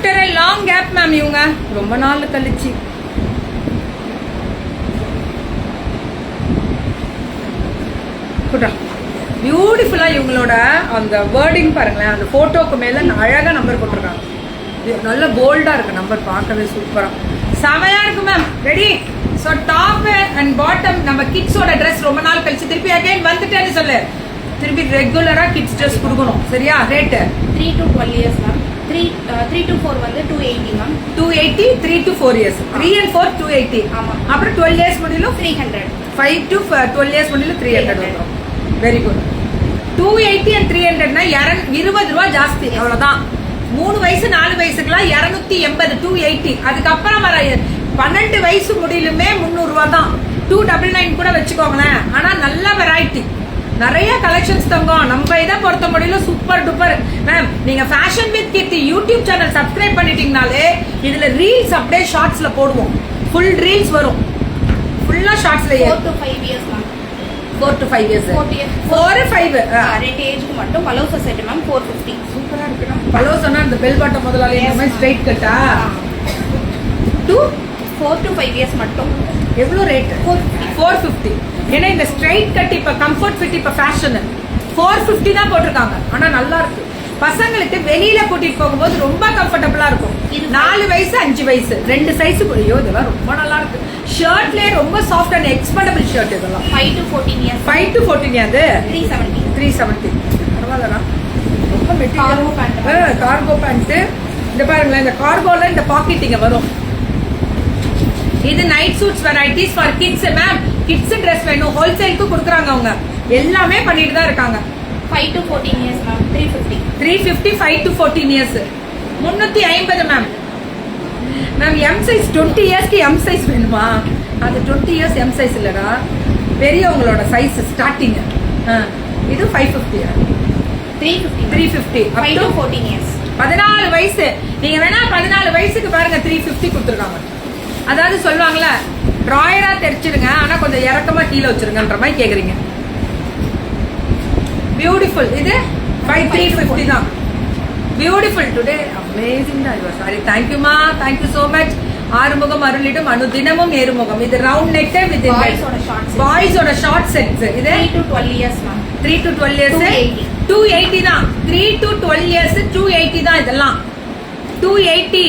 After a long gap ma'am. இவங்க ரொம்ப நாள் கழிச்சு பியூட்டிஃபுல்லா இவங்களோட அந்த வேர்டிங் பாருங்களேன். அந்த போட்டோக்கு மேல அழகா நம்பர் போட்டிருக்காங்க. நல்ல போல்டா இருக்கு நம்பர், பார்க்கவே சூப்பரா செமையா இருக்கு ma'am. Ready? So top and bottom நம்ம கிட்ஸோட ட்ரெஸ் ரொம்ப நாள் கழிச்சு திருப்பி அகைன் வந்துட்டேன்னு சொல்லு. திருப்பி ரெகுலரா கிட்ஸ் ட்ரெஸ் கொடுக்கணும். சரியா? Rate 3 to 12 years ma'am. 3 to 4 வந்து 280 மேம். 280. 3 to 4 years. 3 and 4 280. ஆமா. அப்புறம் 12 years முடியலும் 300. 5 to 12 years முடியலும் 300 வரும். Very good. 280 and 300னா 20 ரூபா ஜாஸ்தி, அவ்வளவுதான். 3 வயசு 4 வயசுக்குலாம் 280. 280. அதுக்கப்புறம் வர 12 வயசு முடியலுமே 300 ரூபா தான். 299 கூட வச்சுக்கோங்களேன். ஆனா நல்ல வெரைட்டி, நிறைய கலெக்ஷன்ஸ் தங்கம். நம்ம இதை பொறுத்த முடியல சூப்பர் டூப்பர் மேம். நீங்க fashion with Keerthi YouTube channel subscribe பண்ணிட்டீங்கனாலே இதுல ரீல்ஸ் அப்படியே ஷார்ட்ஸ்ல போடுவோம். ஃபுல் ரீல்ஸ் வரும். ஃபுல்லா ஷார்ட்ஸ்ல 4 to 5 years ma'am. 4 to 5 years. 4 5 ரெண்டு ஏஜ்க்கு மட்டும் பலோசா செட் மேம் 450. சூப்பரா இருக்குடா. பலோசானா இந்த பெல் பாட்டம் முதலாளி இந்த மாதிரி ஸ்ட்ரைட் கட்டா. 4 to 5 years மட்டும். எவ்வளவு ரேட்? 450. ஏன்னா இந்த ஸ்ட்ரைட் கட் இப்ப கம்ஃபர்ட் ஃபிட் இப்ப ஃபேஷன் 450 தான் போட்டிருக்காங்க. ஆனா நல்லா இருக்கு. பசங்களுக்கு வெளியில கூட்டிட்டு போகும்போது ரொம்ப கம்ஃபர்டபுளா இருக்கும். 4 வயசு 5 வயசு 2 சைஸ் ஐயோ இதெல்லாம் ரொம்ப நல்லா இருக்கு. ஷர்ட்லயே ரொம்ப சாஃப்ட் அண்ட் எக்ஸ்பெண்டபிள் ஷர்ட் இதெல்லாம். 5 to 14 years. 5 to 14 அது 370. 370. பரவாயில்லடா. ரொம்ப கார்கோ பேண்ட். Cargo pant. இந்த பாருங்களேன், இந்த கார்கோல இந்த பாக்கெட் இங்க வரும். இது night suits varieties for kids ma'am. Kids dress வேணும் ஹோல்சேலுக்கு கொடுக்குறாங்க. அவங்க எல்லாமே பண்ணிட்டு தான் இருக்காங்க. 5 to 14 years ma'am. 350. 350. 5 to 14 years 350 ma'am. Ma'am M size 20 இயர்ஸ்க்கு எம் சைஸ் வேணுமா? அது 20 இயர்ஸ் எம் சைஸ் இல்லடா, பெரியவங்களோட சைஸ் ஸ்டார்டிங். இது 550. 350. 350. 5 to 14 years. 14 வயசு. நீங்க வேணா 14 வயசுக்கு பாருங்க 350 கொடுத்துருக்காங்க. அதாவது சொல்லுவாங்கல்ல ட்ராயரா தெரிச்சிருங்க, ஆனா கொஞ்சம் இறக்கமா கீழே வச்சிருங்கன்ற மாதிரி கேக்குறீங்க. பியூட்டிஃபுல். இது 350 தான். பியூட்டிஃபுல். டுடே அமேசிங் தான். சாரி, தேங்க்யூமா, தேங்க்யூ சோ மச். ஆறுமுகம் அருளிடும் அனுதினமும் ஏறுமுகம். இது ரவுண்ட் நெக் வித் பாய்ஸோட ஷார்ட் செட்ஸ். இது 3 to 12 years ma'am. 3 to 12 years 280 தான். 3 to 12 years 280 தான். இதெல்லாம் 280.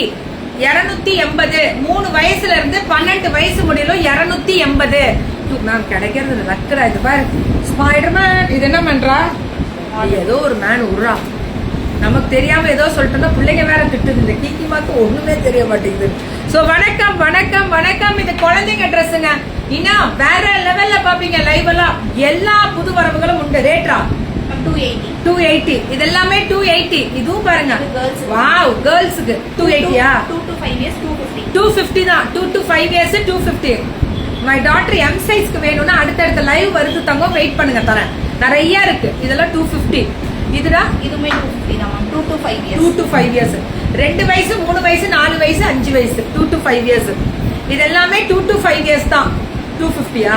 280. 3 வயசுல இருந்து 12 வயசு முடியலும் 280 மேம் கிடைக்கிறது. லக்கரா இது பாரு. ஸ்பைடர்மேன். இது என்ன பண்றா? ஏதோ ஒரு மேன் உர்றா. நமக்கு தெரியாம ஏதோ சொல்லிட்டோம்னா பிள்ளைங்க வேற திட்டுது. இந்த கீக்கி மாக்கு ஒண்ணுமே தெரிய மாட்டேங்குது. சோ வணக்கம் வணக்கம் வணக்கம். இது குழந்தைங்க ட்ரெஸ்ஸுங்க. இன்னும் வேற லெவல்ல பாப்பீங்க லைவ் எல்லாம். எல்லா புது வரவுகளும் உண்டு. ரேட்ரா 280. 280. இது எல்லாமே 280. இதுவும் பாருங்க. வாவ், கேர்ள்ஸ்க்கு 280யா? 2 to 5 years 250. 250 தான். 2 to 5 years 250. My daughter M சைஸ்க்கு வேணும்னா அடுத்தடுத்த லைவ் வருது தங்கம். வெயிட் பண்ணுங்க, தரேன். நிறைய இருக்கு. இதெல்லாம் 250. இதுடா இதுமே 250 தான் ma'am. 2 to 5 years. 2 to 5 years. 2 வயசு 3 வயசு 4 வயசு 5 வயசு 2 to 5 years. இது எல்லாமே 2 to 5 years தான். 250யா?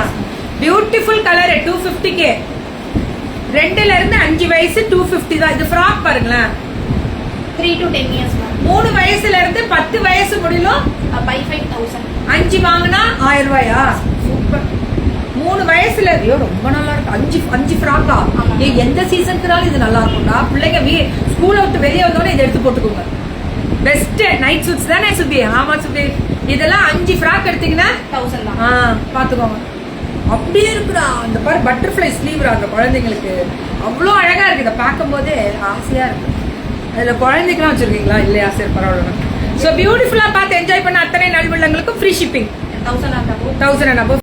Beautiful colour 250K. 2ல இருந்து 5 வயசு 250 தான். இது ஃப்ராக் பாருங்களேன். 3 to 10 years மேம். 3 வயசுல இருந்து 10 வயசு முடியலும் by 5000. 5 வாங்கினா 1000 ரூபாயா? சூப்பர். 3 வயசுல ஐயோ ரொம்ப நல்லா இருக்கு. 5 ஃப்ராக்கா? எந்த சீசனுக்குனாலும் இது நல்லா இருக்கும்டா. பிள்ளைங்க ஸ்கூலை விட்டு வெளியே வந்தோடனே இதை எடுத்து போட்டுக்கோங்க. பெஸ்ட் நைட் சூட்ஸ் தானே சுபி? ஆமா சுபி. இதெல்லாம் 5 ஃப்ராக் எடுத்தீங்கன்னா 1000 தான். பாத்துக்கோங்க. அப்படியே இருக்குடா. அந்த பாரு பட்டர்ஃபிளை ஸ்லீவ்ரா அந்த குழந்தைங்களுக்கு. அவ்வளோ அழகா இருக்கு. இதை பார்க்கும் போதே ஆசையா இருக்கு. அதுல குழந்தைக்கெல்லாம் வச்சிருக்கீங்களா? இல்லையா? சரி பரவாயில்ல. ஸோ பியூட்டிஃபுல்லா பார்த்து என்ஜாய் பண்ண அத்தனை நல்வள்ளங்களுக்கும் free shipping. 1000 and above. 1000 and above.